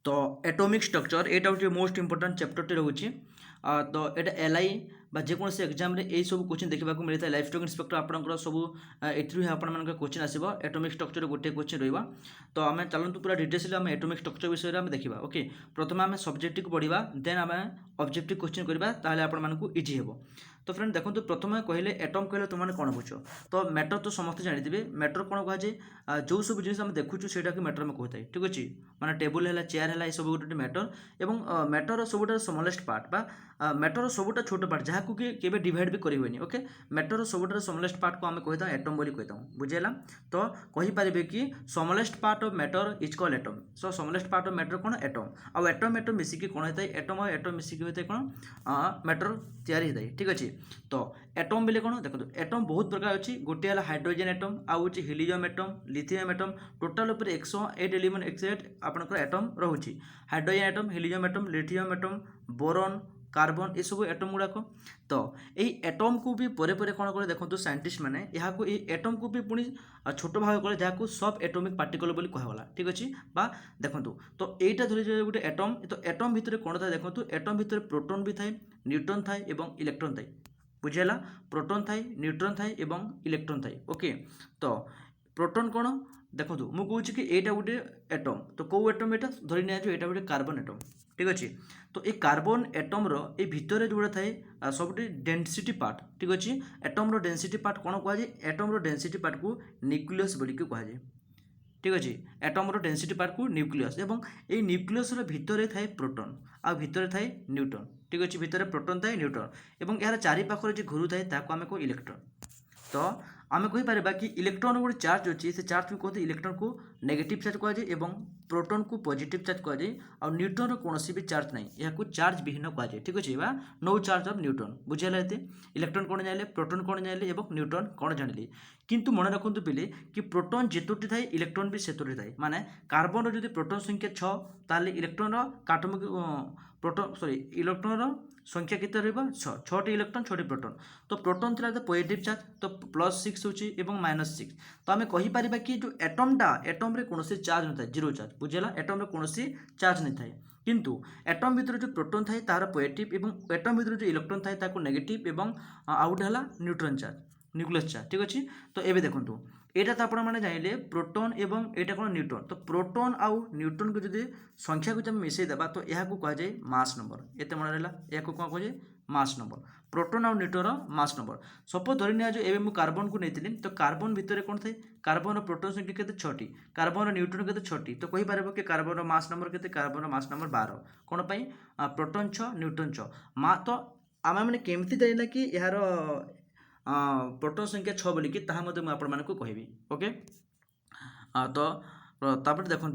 तो atomic structure एटा गोटे most important चैप्टरटे रोचे। तो एटा एलआई बा जेकोसी एग्जाम रे सब क्वेश्चन देखा मिलता है। लाइफ स्टॉक इंस्पेक्टर आपंकर सब एथु आपण क्वेश्चन आसो एटॉमिक स्ट्रक्चर गोटे क्वेश्चन रहा। तो आम चलतु पूरा डिटेल्स आम एटॉमिक स्ट्रक्चर विषय में देखा। ओके, प्रथम आम सब्जेक्ट को पढ़ा देन आम ऑब्जेक्टिव क्वेश्चन करवा ताले आपण इजी हे। तो फ्रेंड देखो प्रथम कहले एटम कहले तुमने कौन बुझ। तो मैटर तो समस्त जानी मैटर कौन कहुए जो सब जिन देखुचु से मैटर में कहता है। ठीक अच्छे माने टेबुल है चेयर है सब गोटे मैटर और मैटर सबुठ स्मॉलेस्ट पार्ट बा मैटर सबुठ छोट पार्ट जहाँ को कि डिवाइड भी करें। ओके, मैटर सबुठ स्मॉलेस्ट पार्ट को आम कहता एटम बोली कहता हूँ बुझेगा। तो कहींपारे कि smallest part of matter is called atom. So smallest part of matter कौन एटम आउ एटम एटम मिसिकी कौन होता है एटम और एटम मिसिकी होता है कौन मैटर तैयारी होता है। ठीक अच्छे, तो एटम बोले कौन देखो एटम बहुत प्रकार अच्छी गोटे है हाइड्रोजन एटम आउ helium atom lithium atom total उपर 108 एलिमेंट 108 आपनकर एटम रोचे। Hydrogen atom helium atom lithium atom boron carbon ये सब एटम गुड़ाक। तो यही एटम को भी परे परे कौन करें देखो साइंटिस्ट मैंने यहाँ को एटम को भी पुणी छोट भाग कले जहाँ सब एटॉमिक पार्टिकल बोली कहला। ठीक अच्छे बा देखो तो यहीटा धरी गोटे एटम। तो एटम भितर कौन था देखो एटम भितर प्रोटॉन भी थाए न्यूट्रॉन थाए और इलेक्ट्रॉन थाए बुझेगा। प्रोटॉन थाए न्यूट्रॉन थाए और इलेक्ट्रॉन थाए। ओके, तो प्रोटॉन कौन देखो मुझे कि यहाँ गोटे एटम। तो कौ एटम यहाँ धरी यहाँ गोटे कार्बन एटम। ठीक अच्छे, तो ये कार्बन एटम रे भितर जोड़ा थाए सब डेनसीटी पार्ट। ठीक अच्छे, एटम रो डेनसीटी पार्ट कौन कहुए एटम रो डेनसीटी पार्ट को न्यूक्लियस बोलिक कहुए। ठीक अच्छे, एटम रो डेनसीटी पार्ट को न्यूक्लियस और ये न्यूक्लियस भितर थाए प्रोटॉन आ भितर थाए न्यूट्रॉन। ठीक अच्छे, भितर प्रोटॉन थाए न्यूट्रॉन और यार चारिपाखर जो घूरू थाए ताको आम कह इलेक्ट्रॉन। तो आम कहीपर कि इलेक्ट्रॉन गोटे चार्ज अच्छी से चार्ज को कहते इलेक्ट्रॉन को नेगेटिव चार्ज कहुए और प्रोटॉन को पॉजिटिव चार्ज कहुए और न्यूट्रॉन रो कौन भी चार्ज नहीं यहाँ चार्ज विहीन कहुए। ठीक अच्छे बा नो चार्ज ऑफ न्यूट्रॉन बुझेगा। ये इलेक्ट्रॉन कौन जानिले प्रोटॉन कौन जानिले और न्यूट्रॉन कौन जानिले। किंतु मन रखु पिले कि प्रोटॉन जेतोटी थाए इलेक्ट्रॉन भी सेतोटी थाए माने कार्बन रो प्रोटॉन संख्या 6 ताले इलेक्ट्रॉन रो काटोमिक प्रोटॉन सॉरी इलेक्ट्रॉन रो संख्या कितना रहा 6टी इलेक्ट्रॉन 6टी प्रोटॉन। तो प्रोटॉन थी पॉजिटिव चार्ज तो +6 होची एवं -6। तो आम कहीपर कि जो एटमटा एटम रे कौन चार्ज न था जीरो चार्ज बुझेगा। एटम रे कौन चार्ज नहीं थाए किंतु एटम भितर जो प्रोटॉन थाए तार पॉजिटिव और एटम भितर जो इलेक्ट्रॉन थाए ताको नेगेटिव और आउ गोटे है न्यूट्रॉन चार्ज न्यूक्लियस चार्ज। ठीक अच्छे, तो ये देखो यहाँ तो आपने जानिले प्रोटॉन एवं यहाँ कौन न्यूट्रॉन। तो प्रोटॉन आउ न्यूट्रॉन को जब संख्या को जब मिसेदेबा तो यह कहुए मास नंबर। ये मन रहा यह कौन कहुए मास नंबर प्रोटॉन आउ न्यूट्रॉन मास नंबर। सपोज धरी जो एवं कार्बन को नहीं तो कार्बन भितर कौन थे कार्बन प्रोटॉन संख्या के 6टी कार्बन न्यूट्रॉन के 6टी। तो कहीपर कि कार्बन मास नंबर के कार्बन मास नंबर 12 कौन पाई प्रोटॉन 6 न्यूट्रॉन 6 मा। तो आम मैंने केमती जाना कि यार प्रोटॉन संख्या 6 बोलिकी ताहा मुझे आपको कहबी। ओके, तो देखु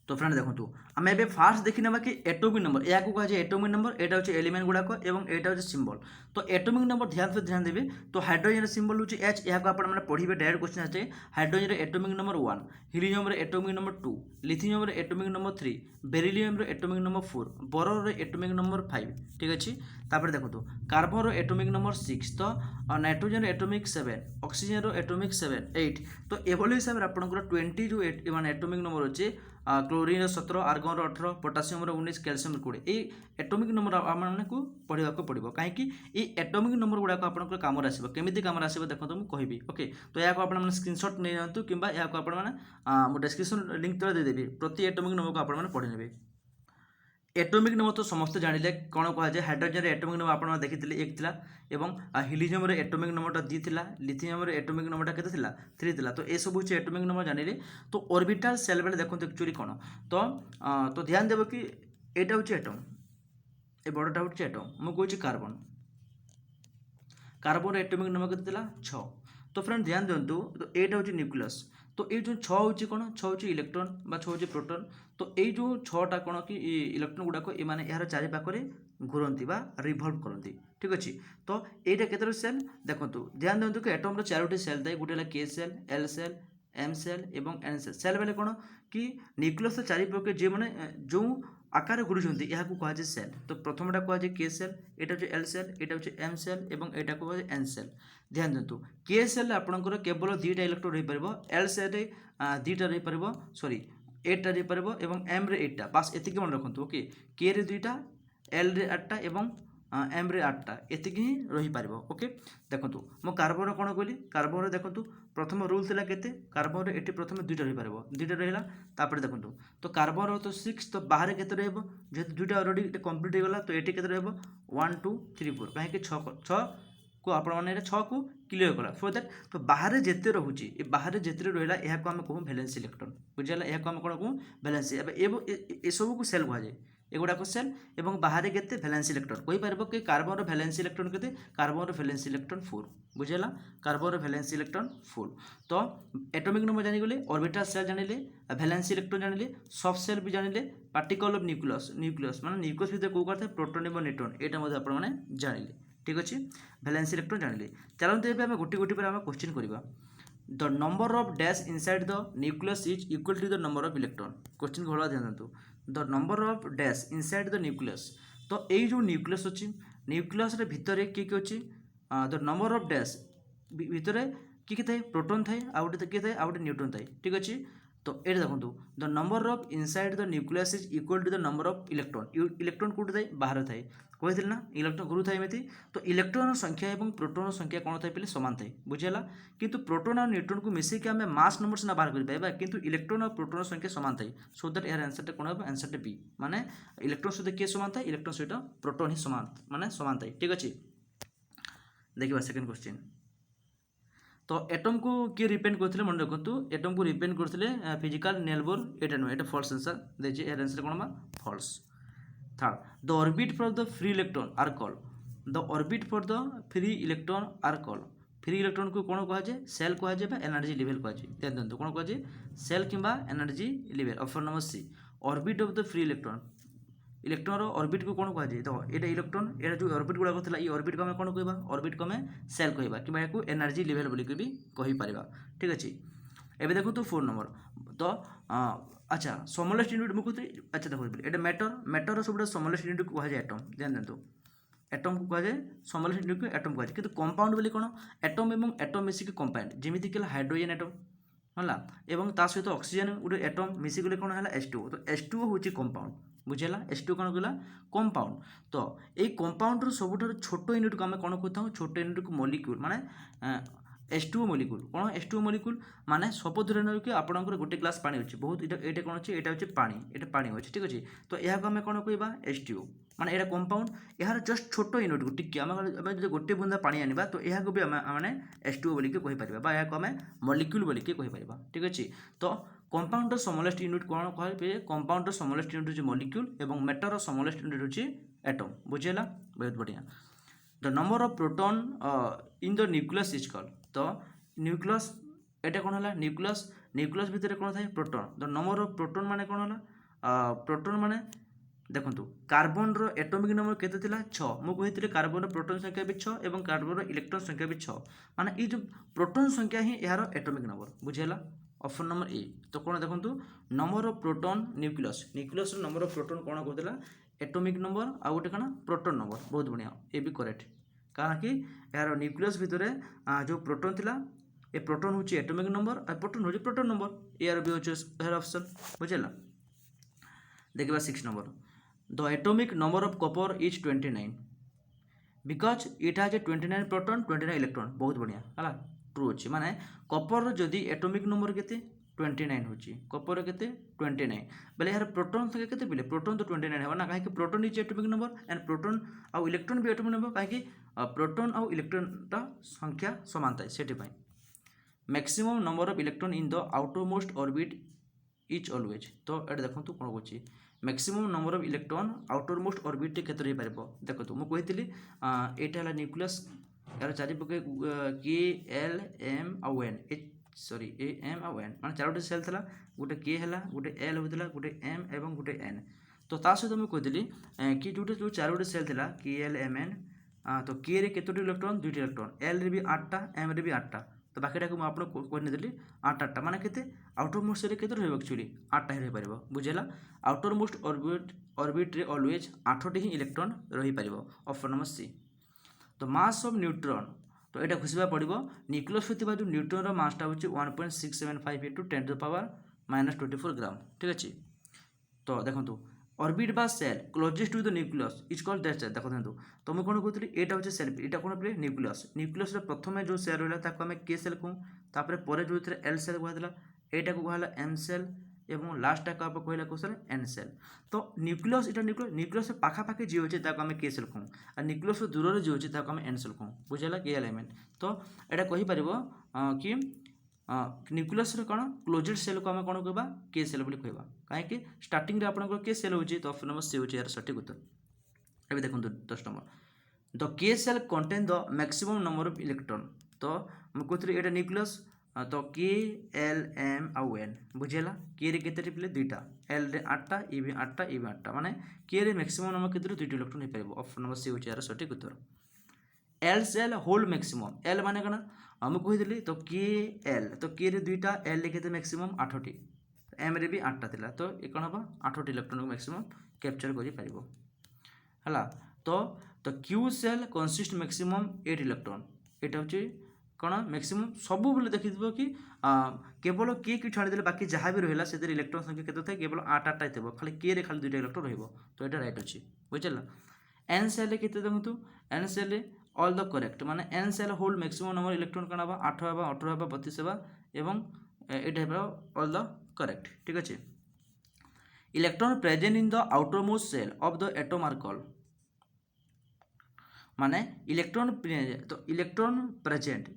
तो फ्रेंड देखो आम ए फास्ट देखी ना कि एटॉमिक नंबर या कहुए एटॉमिक नंबर यहाँ हूँ एलिमेंट गुड़ाक और यहाँ हूँ सिंबल। तो एटॉमिक नंबर ध्यान देवे। तो हाइड्रोजन सिंबल हूँ H यहाँ आपने पढ़े डायरेक्ट क्वेश्चन आसे। Hydrogen atomic number 1 helium atomic number 2 lithium atomic number 3 beryllium atomic number 4 boron atomic number 5। ठीक अच्छे, तापर देखो कार्बन एटॉमिक नंबर 6 तो नाइट्रोजन एटॉमिक 7 ऑक्सीजन एटॉमिक 7 8। तो एभली हिसाब से आपंकर 20 जो माने एटॉमिक नंबर अच्छे क्लोरीन 17 आर्गन 18 पोटासियम 19 कैल्शियम 20 ये एटॉमिक नंबर आपको पढ़ा पड़ो कहीं ये एटॉमिक नंबर गुड़ाक आप कम आसो केमी कम आसो देखो तो मुझे कहबी। ओके, तो यहाँ आपने स्क्रीनशॉट नहीं जातु कि यहाँ आपने डिस्क्रिप्शन लिंक तले देदेवी प्रति एटॉमिक नंबर को आपने पढ़ी ने। एटॉमिक नंबर तो समस्त जानिले कौन कहुए हाइड्रोजन एटॉमिक नंबर आपने देखी 1 था एवं हिलियम एटॉमिक नंबर 2 था लिथियम एटॉमिक नंबर के 3 था। तो ये सब हूँ एटॉमिक नंबर जानिले। तो ऑर्बिटल सेल बेले देखो एक्चुअली कौन तो ध्यान देव कि यहाँ हूँ एटम ये बड़टा हूँ एटम मुझे कार्बन कार्बन एटॉमिक नंबर के 6। तो फ्रेंड ध्यान दिंतु तो यहाँ हूँ न्यूक्लियस। तो ये जो 6 हूँ कौन 6 हूँ इलेक्ट्रॉन बा 6 हूँ प्रोटॉन। तो ये जो 6टा कौन कि इलेक्ट्रॉन गुड़ाक ये यार चारिपाखे घूरती रिभल्व करती। ठीक अच्छे, तो यहाँ केतोटी सेल देखो ध्यान दिंतु कि एटम 4टी सेल थाए गोटे के shell L shell M shell एवं एन सेल। सेल बेले कौन कि न्यूक्लियस चारिपाखे जे मैंने जो आकार घुरुंट यहाँ कहुए सेल। तो प्रथमटा कहुए के सेल यहाँ हूँ एल सेल यहाँ हूँ एम सेल और यहाँ कहुए एन सेल। ध्यान दिंतु के सेल आपंकर केवल 2टा इलेक्ट्रॉन रही पार एल सेल 2टा रही पार सॉरी 8टा रही पारिबो एवं m रे 8टा बास एतिकी मन रखंतु ओके k रे 2टा l रे 8टा एवं m रे 8टा एतिकी ही रही पारिबो ओके देखंतु मो कार्बन कोन कहली कार्बन रे देखंतु प्रथम रूल थिला केते कार्बन रे एटी प्रथम 2टा रही पारिबो 2टा रहिला तापर देखंतु तो कार्बन रो तो 6 तो बाहर केते रहबो जेतु 2टा ऑलरेडी कंप्लीट हो गला तो एटी केते रहबो 1 2 3 4 काहे कि 6 को आपण माने 6 को क्लियर कला फॉर दैट तो बाहर जेते रहउची ए बाहर जेते रहला एहा को हम कहू वैलेंस इलेक्ट्रॉन बुझिला एहा को हम कोन कहू वैलेंस ए सब को सेल कहा जाय एगुड़ा को सेल एवं बाहर केते वैलेंस इलेक्ट्रॉन कहि परबो कि कार्बन रो वैलेंस इलेक्ट्रॉन केते कार्बन रो वैलेंस इलेक्ट्रॉन 4 बुझिला कार्बन रो वैलेंस इलेक्ट्रॉन 4 तो एटॉमिक नंबर जानि गले ऑर्बिटल सेल जानिले वैलेंस इलेक्ट्रॉन जानिले सब सेल भी जानिले पार्टिकल ऑफ न्यूक्लियस माने न्यूक्लियस भीतर को करथे प्रोटॉन एवं न्यूट्रॉन एटा मध्ये आपण माने जानिले ठीक अछि वैलेंस इलेक्ट्रॉन जानिले चलंतु एबे हम गोटी गोटी पर हम क्वेश्चन करबा the number of dash inside the nucleus is equal to the number of electron question घोला ध्यान दंतु the number of dash inside the nucleus तो एई जो न्यूक्लियस अछि न्यूक्लियस रे भितरे की अछि द नंबर ऑफ डैश भितरे की थाए प्रोटॉन थाए आ गोटे की थाए आ गोटे न्यूट्रॉन थाए ठीक अछि तो ये देखो the number of inside the nucleus is equal to the number of electron electron कोठी थाए बाहर थाए कही ना इलेक्ट्रॉन गुरु थाए एमती तो इलेक्ट्रॉन संख्या और प्रोटॉन संख्या कौन थाए पहले समान थाए बुझेगा किंतु प्रोटॉन और न्यूट्रॉन को मिसेक आम मास नंबर सीना बाहर कर पाइबा किंतु इलेक्ट्रॉन और प्रोटॉन संख्या समान थाए सो दैट यार आंसर कौन हम आंसर बी माने इलेक्ट्रॉन सहित किए समान थाए इलेक्ट्रॉन सहित प्रोटॉन ही समान माने समान थाए ठीक अच्छे देखिए सेकंड क्वेश्चन तो एटम को किए रिप्रेजेंट करते मन रखु एटम को रिप्रेजेंट करते फिजिकल नेलबोर एटा नुह एटा फॉल्स आंसर देखिए यार आंसर कौन falls third the orbit for the free electron are called the orbit for the free electron are called free electron को कौन कह जाए सेल कह जाए एनर्जी लेवल कह जाए ध्यान दिखाते कौन कह जाए सेल कि energy level option number C orbit of the free electron electron orbit को कौन कह जाए देखो ये इलेक्ट्रॉन ये जो ऑर्बिट गुड़ाक था ये ऑर्बिट को आम कौन कह ऑर्बिट को आम सेल कह कि एनर्जी लेवल बोलिक भी कहीपर ठीक अच्छे एवं देखो तो 4 नंबर तो अच्छा समलेस्ट यूनिट मुझे अच्छा देखो ये मैटर सब समलेस्ट यूनिट को कह जाए एटम ध्यान दें एटम को कह जाए समलेस्ट यूनिट को एटम कह जाए कि कंपाउंड बोली कौन एटम और एटम मिसिक कंपाउंड जमीक हाइड्रोजन एटम है एवं ता सहित ऑक्सीजन गोटे एटम मिसिक कौन है H2O तो H2O हूँ कंपाउंड बुझेगा H2O कौन कहला कंपाउंड तो ये कंपाउंड सब छोट यूनिट को आम कौन कहता छोट यूनिट को मॉलिक्यूल माने H2O मॉलिक्यूल कौन H2O मॉलिक्यूल माने सब धरण कि आपंकर गोटे ग्लास पानी अच्छे बहुत ये कौन अच्छे यहाँ हूँ पानी ये पानी अच्छे ठीक अच्छे तो यह आम कौन कह H2O माने यहाँ कंपाउंड यार जस्ट छोट यूनिट को टिके आम जो गोटे बुंदा पानी आनिबा तो यहाँ भी आम H2O बोलिक कहीपर या आम मॉलिक्यूल बोलिक कहीपर ठीक अच्छे तो कंपाउंडर समलेस्ट यूनिट कौन कहे कंपाउंडर समलेस्ट यूनिट हूँ मॉलिक्यूल और मैटर समलेस्ट यूनिट हूँ एटम बुझेगा बहुत बढ़िया the number of proton in the nucleus is called तो न्यूक्लियस एटा कौन है न्यूक्लियस भितर कौन था proton the number of proton माने कौन है प्रोटॉन माने देखो कार्बन रो एटॉमिक नंबर केते थिला 6 मु कहितले कार्बन रो प्रोटॉन संख्या भी 6 एवं कार्बन रो इलेक्ट्रॉन संख्या भी 6 माने ई जो प्रोटॉन संख्या ही यार एटॉमिक नंबर बुझेला ऑप्शन नंबर ए तो कौन देखो number of proton nucleus number of proton कौन कहला एटॉमिक नंबर आ गोटे कौन प्रोटॉन नंबर बहुत बढ़िया ये भी करेक्ट कारण कि यार न्यूक्लियस भितर जो प्रोटॉन थिला ए प्रोटॉन हूँ एटॉमिक नंबर और प्रोटॉन हूँ प्रोटॉन नंबर यार भी हूँ ऑप्शन बुझेला देखा 6 number the atomic number of copper is 29 because it has 29 proton 29 electron बहुत बढ़िया है ट्रू अच्छे माने कॉपर जदि एटॉमिक नंबर केते 29 होची कॉपर केते 29 बेले यार प्रोटॉन संख्या केते बेले प्रोटॉन तो 29 है ना काहे कि proton is atomic number and proton आउ इलेक्ट्रॉन भी एटॉमिक नंबर काहे कि प्रोटॉन आउ इलेक्ट्रॉन ता संख्या समान थाए सेठी पई maximum number of electron in the outermost orbit is always तो एटा देखंतु कोन होची maximum number of electron outermost orbit केते रही पारिबो देखंतु मु कहितली एटा हला न्यूक्लियस यार चारि पके के एल एम आउ एन सॉरी ए एम आउ एन माने चारोटी सेल थला गोटे के हला गोटे एल होतला गोटे एम एवं गोटे एन तो ता सहित मु कहितली कि जो चारोटी सेल थला के एल एम एन तो के रे केतोटी इलेक्ट्रॉन दुईटी इलेक्ट्रॉन एल रे भी 8टा एम रे भी 8टा तो बाकीटा को आपको कहि देली 8 माने केते आउटरमोस्ट रे केते रहबो एक्चुअली 8टा ही रही पारिबो बुझेला आउटरमोस्ट ऑर्बिट रे ऑलवेज 8टी ही इलेक्ट्रॉन रही पारिबो ऑप्शन नंबर सी तो मास ऑफ न्यूट्रॉन तो यहाँ घुषा पड़ो न्यूक्लियस होता जो न्यूट्रॉन मासटा हूँ 1.675 × 10⁻⁴ -24 ग्राम ठीक अच्छे। तो देखो ऑर्बिट बा shell closest to the nucleus is called that shell. देखो देखो तो मुझे कौन कहती एटा हूँ सेल यहाँ कौन पे न्यूक्लियस न्यूक्लियस प्रथम जो सेल रहा आम के सेल कहूँ जो एल सेल कहला यहाँ को कहला एम सेल एवं लास्ट कहला कौन सेल एन सेल। तो न्यूक्लियस यहाँ न्यूक्लियस पाखापाखि जी अच्छे आम के सेल कहूँ और न्यूक्लियस दूर जी अच्छे आम एन सेल कहूँ बुझेगा के एलिमेंट। तो यहाँ कहीपर कि न्यूक्लियस कौन क्लोजेड सेल को आम कौन कह के सेल कह कहीं स्टार्टिंग रे आपन के सेल होची। तो ऑप्शन नंबर सी होची यार सठिक उत्तर। अभी देखो 10 number the K shell contain the maximum number of electron. तो मुझे कहती ये न्यूक्लियस तो के एल एम आउ एन बुझेगा के रे केते टिपले दुईटा एल रे 8टा ई भी 8टा ई भी 8टा माने के रे मैक्सिमम नंबर केते 2टी इलेक्ट्रॉन हो पारिबो। ऑप्शन नंबर सी होची यार सठिक उत्तर। L shell hold maximum L माने कना हम कही तो के एल तो के रे दुईटा एल रे केते मैक्सिमम 8टी एम रे भी 8टा थिला तो ये कौन हम 8टी इलेक्ट्रॉन को मैक्सिमम कैप्चर करि पारिबो हला। तो Q shell consist maximum 8 electron एटा होची कौन मैक्सिमम सब बोले देखि कि केवल के छाड़ी बाकी जहाँ भी रहा से इलेक्ट्रॉन संख्या केते थाए केवल 8 थे खाली के रे खाली 2टा इलेक्ट्रॉन रहिबो तो ये राइट अच्छी बुझल। एन सेल केते देखु N shell all the correct माने N shell hold maximum number electron कौन हम 8 है 18 है 32 है एवं ये ऑल द करेक्ट ठीक अच्छे। Electron present in the outermost shell of the atom are called माने इलेक्ट्रॉन तो electron present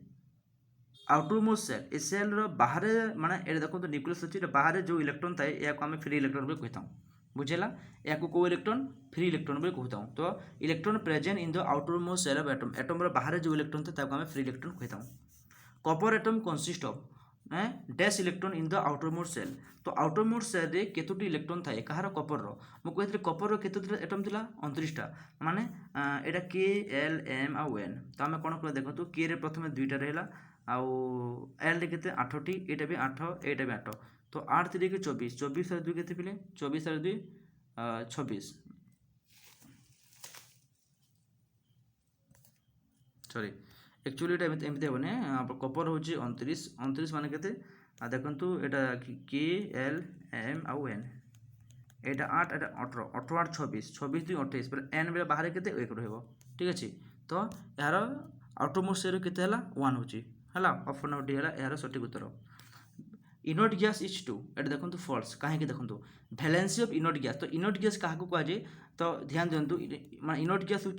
outermost shell ए सेल बाहर माने ये देखो तो न्यूक्लियस अच्छी बाहर जो इलेक्ट्रॉन थाए या आम फ्री इलेक्ट्रॉन भी कहता हूँ बुझेगा या को इलेक्ट्रॉन फ्री इलेक्ट्रॉन भी कहता हूँ। तो electron present in the outermost shell of atom atom बाहर जो इलेक्ट्रॉन थे आम फ्री इलेक्ट्रॉन कहता हूँ। Copper atom consist of dash electron in the outermost shell. तो आउटर मोस्ट सेल रे केतोटी इलेक्ट्रॉन थाए कहार कपर मुझे कपर केतोटी एटम थिला 29टा माने एटा के एल एम आउ एन। तो आम कौन कह देखो के रे प्रथम 2टा रहा आउ एल रे केते 8टी एटा भी 8 एटा भी 8 तो 8 3 के 24 24 2 केते पिले 24 2 26 सॉरी एक्चुअली ये एमती हेने कपर हूँ 29 29 मान के देखु यहाँ के एल एम आउ एन यहाँ 8 एटा 18 18 8 26 26 2 28 बोले एन बेले बाहर के 1 रहा ठीक अच्छे। तो यार आउटरमोस्ट सेल के 1 होची है ऑप्शन नंबर डी है यार सठिक उत्तर। इनोट गैस इज टू एट देखो फॉल्स कहीं देखो भैलेंसी ऑफ इनोट गैस। तो इनोट गैस क्या कहुए तो ध्यान दिंतु मैं इनोट गैस हूँ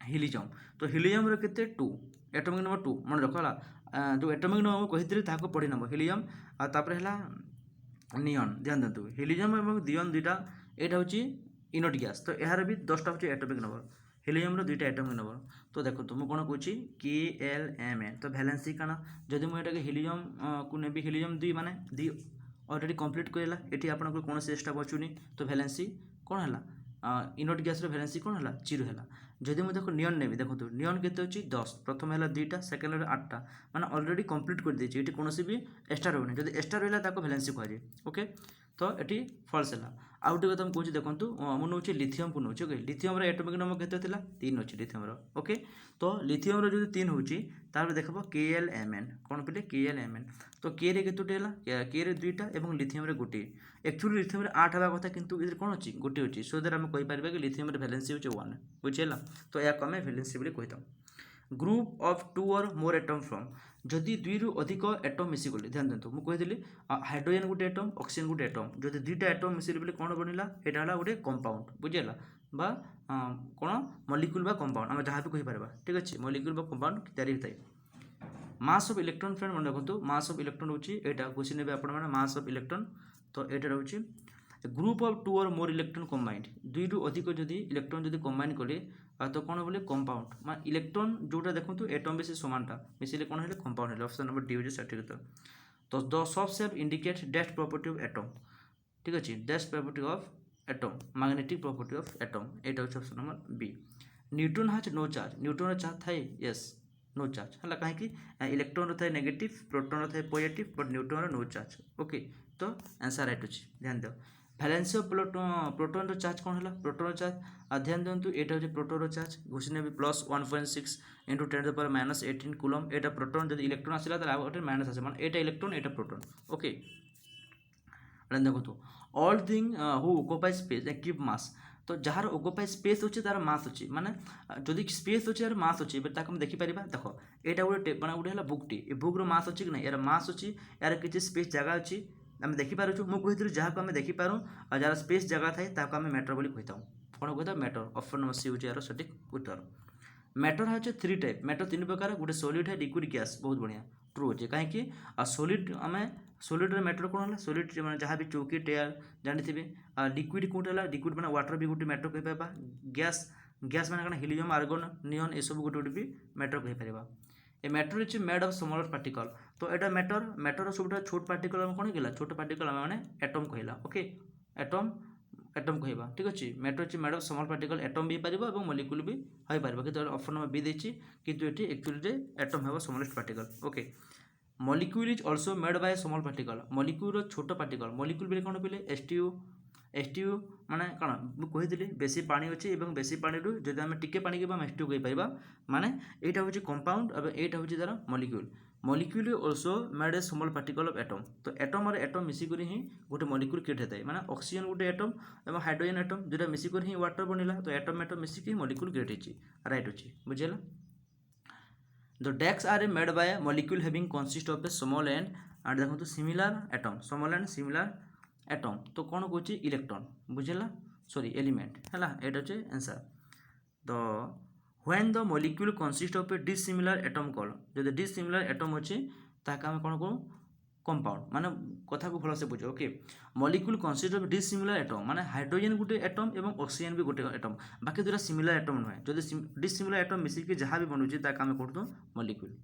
हिलियम। तो हिलियम के 2 एटमिक नंबर 2 मन रख है जो एटमिक नंबर कही पढ़ी नंबर हिलियम आपर है नियन ध्यान दिंतु हिलियम और नियन 2टा यहाँ हूँ इनोट गैस। तो यार भी 10टा हूँ एटमिक नंबर हिलियम 2टा एटमिक नंबर। तो देखो मुझे कौन कहूँ के एल एम एन तो भैलेंसी काना जदि मुझे हिलियम को नेबी हिलियम 2 माने 2 ऑलरेडी कंप्लीट करला ये आपन कौन से एक्स्ट्रा बचुनी तो भैलेंसी कौन है इनोट गैस भैलेंसी कौन है 0 है। जदि मुझे देखो नियन नेबी देखो नियन केते होची 10 प्रथम है 2टा सेकेंड है 8टा माने ऑलरेडी कंप्लीट कर देछि ये कौन भी एक्स्ट्रा रोनी जदि एक्स्ट्रा रहा ताको भैलेंसी कह ओके। तो ये फॉल्स है। आउ गोटे कथा मुझे देखो मुझे लिथियम को नौचे ओके लिथियम एटमिक नंबर के 3 अच्छे लिथियम ओके। तो लिथियम जो 3 होची देख के एल एम एन कौन पे के एल एम एन। तो के रे केतोटी है के रे 2टा और लिथियम रे गोटे एक्चुअली लिथियम 8 हवा कथा किंतु इधर कौन अच्छी गोटे अच्छी सो द्वारा आम कहीपर कि लिथियम भैलेंसी हूँ 1 बुझेगा। तो या आम भैलेंसी कहता हूँ। ग्रुप ऑफ 2 और मोर एटम फ्रॉम जदि 2 रु अधिक एटम मिसिगले ध्यान दिंतु मुझे कही हाइड्रोजन गोटे एटम ऑक्सीजन गोटे एटम जदि 2टा एटम मिसिले बोले कौन बनला यहाँ है गोटे कंपाउंड बुझेगा बा कौन मलिक्यूल बा कंपाउंड आम जहाँ भी कहीपर ठीक अच्छे मलिक्यूल बा कंपाउंड तैयारी होता है। मास ऑफ इलेक्ट्रॉन फ्रेंड मन देखो मास ऑफ इलेक्ट्रॉन हूँ यहाँ क्वेश्चन ने आपने मास ऑफ इलेक्ट्रॉन। तो यहाँ रोचे ग्रुप ऑफ 2 और मोर इलेक्ट्रॉन कंबाइंड 2 रु अधिक जदि इलेक्ट्रॉन जदि कंबाइन कले तो कौन बोले कंपाउंड मान इलेक्ट्रॉन जोटा देखो एटम भी से समानटा मिसिले कौन है कंपाउंड है। ऑप्शन नंबर डी हो सठिक उत्तर। तो द सब सेप इंडिकेट डेस्ट प्रॉपर्टी ऑफ एटम ठीक अच्छे डेस्ट property of atom magnetic property of atom यहाँ हूँ option number B. Neutron has no charge neutron charge थाए यस नो चार्ज है कहीं इलेक्ट्रॉन थाए नेगेटिव प्रोटॉन थाए positive but neutron no charge okay. तो आंसर राइट अच्छे ध्यान दियो। भैलेंसी ऑफ प्रोटॉन चार्ज कौन है प्रोटॉन चार्ज ध्यान दिंतु यहाँ हूँ प्रोटॉन चार्ज क्वेश्चन भी प्लस 1.6 इंटू 10⁻⁻18 कूलम यहाँ प्रोटॉन जब इलेक्ट्रॉन आसला गोटे माइनस आसे माने यहाँ इलेक्ट्रॉन यहाँ प्रोटॉन ओके। देखो all thing who occupy space a keep mass तो जार ऑक्युपाई स्पेस अच्छे तार मास अच्छी माने जदि स्पेस अच्छे यार मास अच्छी ताको हम देखिपर देख यहाँ गोटे मैंने गोटे है बुकटी ए बुक्र मास अच्छी कि ना यार मास अच्छी यार किसी स्पेस जगह अच्छी आम देखिपुँ मुझे जहाँ को आम देखिपारूँ जार स्पेस जगह थाए ताको आम मैटर बोली कही कौन कही मैटर ऑप्शन नंबर सी हूँ यार सठिक उत्तर मैटर है 3 टाइप मैटर 3 प्रकार गोटे सॉलिड है लिक्विड गैस बहुत बढ़िया ट्रू अच्छे कहीं सॉलिड आम सॉलिड मैटर कौन है सॉलिड मैंने जहाँ भी चौकी टेयर जानते लिक्विड कौट है लिक्विड मैंने वाटर भी गोटे मैटर कहीपर गैस गैस मैंने कौन हिलियम आर्गन नियन ये सब गोटे गोटे भी मैटर कहीपर ए matter is made of smaller particle तो यहाँ मैटर सब छोट पार्टिकल कौन कहला छोट पार्टिकल मैंने एटम कहला ओके एटम एटम कहवा ठीक अच्छे matter is made of small particle atom भी पार और मॉलिक्यूल भी हो पार कि ऑप्शन नंबर बी देती किंतु ये एक्चुअली एटम है smallest particle okay molecule is also made by small particle molecule छोट पार्टिकल मॉलिक्यूल भी कौन पे एसटीयू माने कौन मुझे बेसी पानी अच्छे और बेसी पानी जब आम टिके पानी के एसटीयू कहीपर माने यहाँ हूँ कंपाउंड और यहाँ हूँ तार molecule molecule also made a small particle of atom तो एटम और एटम मिसिक ही गोटे मॉलिक्यूल क्रिएट होता है माने ऑक्सीजन गोटे एटम और हाइड्रोजन एटम जो मिसिक ही वाटर बनला तो एटम एटम मिसिक ही मॉलिक्यूल क्रिएट होती राइट अच्छे बुझेगा द डेक्स are made by molecule having consist of a small and देखो similar atom small and similar atom तो कौन कौन इलेक्ट्रॉन बुझेगा सॉरी एलिमेंट है ये हूँ आंसर तो when the molecule consist of A dissimilar atom call जो डिसिमिलर एटम अच्छे ताके आम कौन कहूँ कंपाउंड माने कथा को भल से बुझ okay molecule consist of dissimilar atom माने हाइड्रोजन गोटे एटम और ऑक्सीजन भी गोटे एटम बाकी दूसरा सिमिलर एटम नुहे जो डिसिमिलर एटम मिसिक जहाँ भी बनूँ ताके आम कहूँ मॉलिक्यूल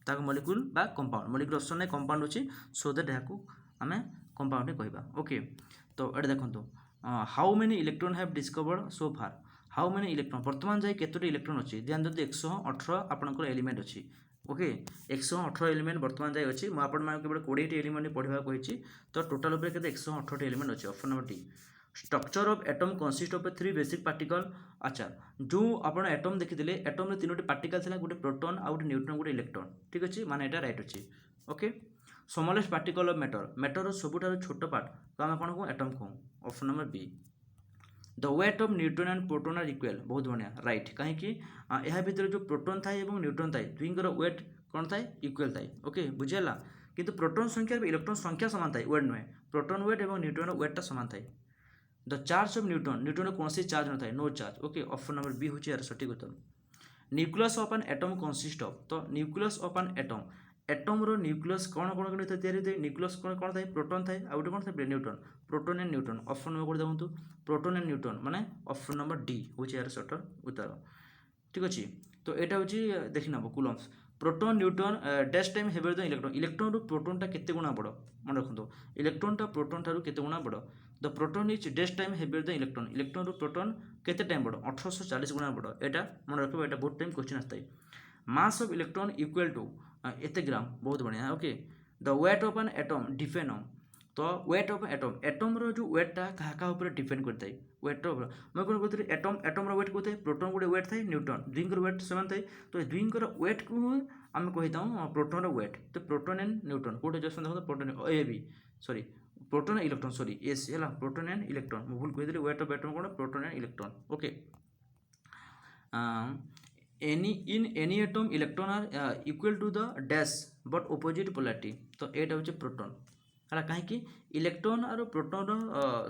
ताको मॉलिक्यूल बा कंपाउंड मॉलिक्यूल ऑप्शन नहीं कंपाउंड अच्छी सो दैट यहाँ आम कंपाउंड कहवा ओके तो ये देखो how many electron have discovered so far how many electron बर्तमान जाए केतोटी इलेक्ट्रॉन अच्छी ध्यान दिखाते 118 आपंकर एलिमेंट अच्छी ओके 118 एलिमेंट बर्तमान जाए अच्छी मुझे केवल 20 एलिमेंट पढ़ा कही तो टोटाल उपर के 118 एलिमेंट अच्छे option number D structure of atom consist of 3 basic particle अच्छा जो आप एटम देखिए एटम में 3टी पार्टिकल था गोटे प्रोटॉन आउ गोटे न्यूट्रॉन गोटे इलेक्ट्रॉन ठीक अच्छे माने यहाँ राइट अच्छे okay smallest particle of matter सबुठार छोट पार्ट तो आम कौन कहूँ एटम कहूँ option number B the weight of neutron and proton are equal बहुत बढ़िया राइट कहीं यह भितर जो प्रोटॉन थाए और न्यूट्रॉन थाए दुईंकर वेट कौन थाए इक्वल थाए ओके बुझेगा किंतु प्रोटॉन संख्या इलेक्ट्रॉन संख्या सामान थाए वेट नुहे प्रोटॉन वेट और न्यूट्रॉन वेटा सामान थाए द चार्ज ऑफ न्यूट्रॉन कौन चार्ज न थाए no charge okay option number B हूँ यार सठिक उत्तर nucleus of an atom consist of तो nucleus of an atom atom रो न्यूक्लियस कौन कौन तैयारी न्यूक्लियस कौन कौन थाए प्रोटॉन थाए आउ कौन थाए neutron proton and neutron option number देखो प्रोटॉन एंड न्यूट्रॉन माने ऑप्शन नंबर डी हूँ यार सटर उत्तर ठीक अच्छे तो यहाँ हूँ देखी नब कूलम्स proton neutron dash time heavier the electron electron रू प्रोटॉनटा केते गुणा बड़ मन रखो इलेक्ट्रॉनटा प्रोटॉन ठारू केते गुणा बड़ the proton is dash time heavier the electron रू प्रोटॉन केते टाइम बड़ 1840 गुणा बड़ यहाँ मन रखो यहाँ बहुत टाइम क्वेश्चन आता है mass of electron equal to एते ग्राम बहुत बढ़िया okay the weight of an atom depend on तो वेट ऑफ एटम एटम रो जो वेटा क्या ऊपर डिपेंड करता है वेट ऑफ मैं कौन कहती एटम एटम रो वेट को प्रोटॉन गोटे वेट थाए न्यूट्रॉन दुईंकर वेट सामान थाए तो दुईंकर वेट को आम कही प्रोटॉन वेट तो प्रोटॉन एंड न्यूट्रॉन कौटे जस्ट देखो proton A B sorry proton electron sorry एस है प्रोटॉन एंड इलेक्ट्रॉन मैं भूल कही वेट ऑफ एटम कौन proton and electron okay any atom electron are equal to the dash but opposite polarity तो एटा हूँ प्रोटॉन है कहीं इलेक्ट्रॉन और प्रोटॉन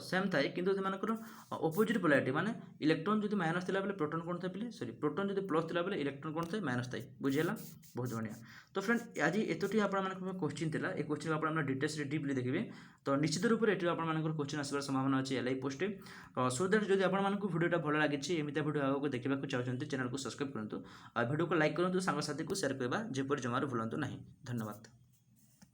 सेम थाए किंतु सेमानकर अपोजिट पोलारिटी माने इलेक्ट्रॉन जो माइनस थिला बेले प्रोटॉन कौन थाए सॉरी प्रोटॉन जो प्लस थिला बेले इलेक्ट्रॉन कौन थाए माइनस थाए बुझेगा बहुत बढ़िया तो फ्रेंड आज एतोटी आपण क्वेश्चन थिला ए क्वेश्चन आपण डिटेल्स डीपली देखिए तो निश्चित रूप से ये आप क्वेश्चन आसबार संभावना अच्छी L I post so that जब आपको वीडियोटा भल लगी एमती वीडियो आगे देखा चाहते चैनल को सब्सक्राइब करूँ वीडियो को लाइक करूँ सांगसाथी को शेयर करवा जेपर जमार भूलु ना धन्यवाद।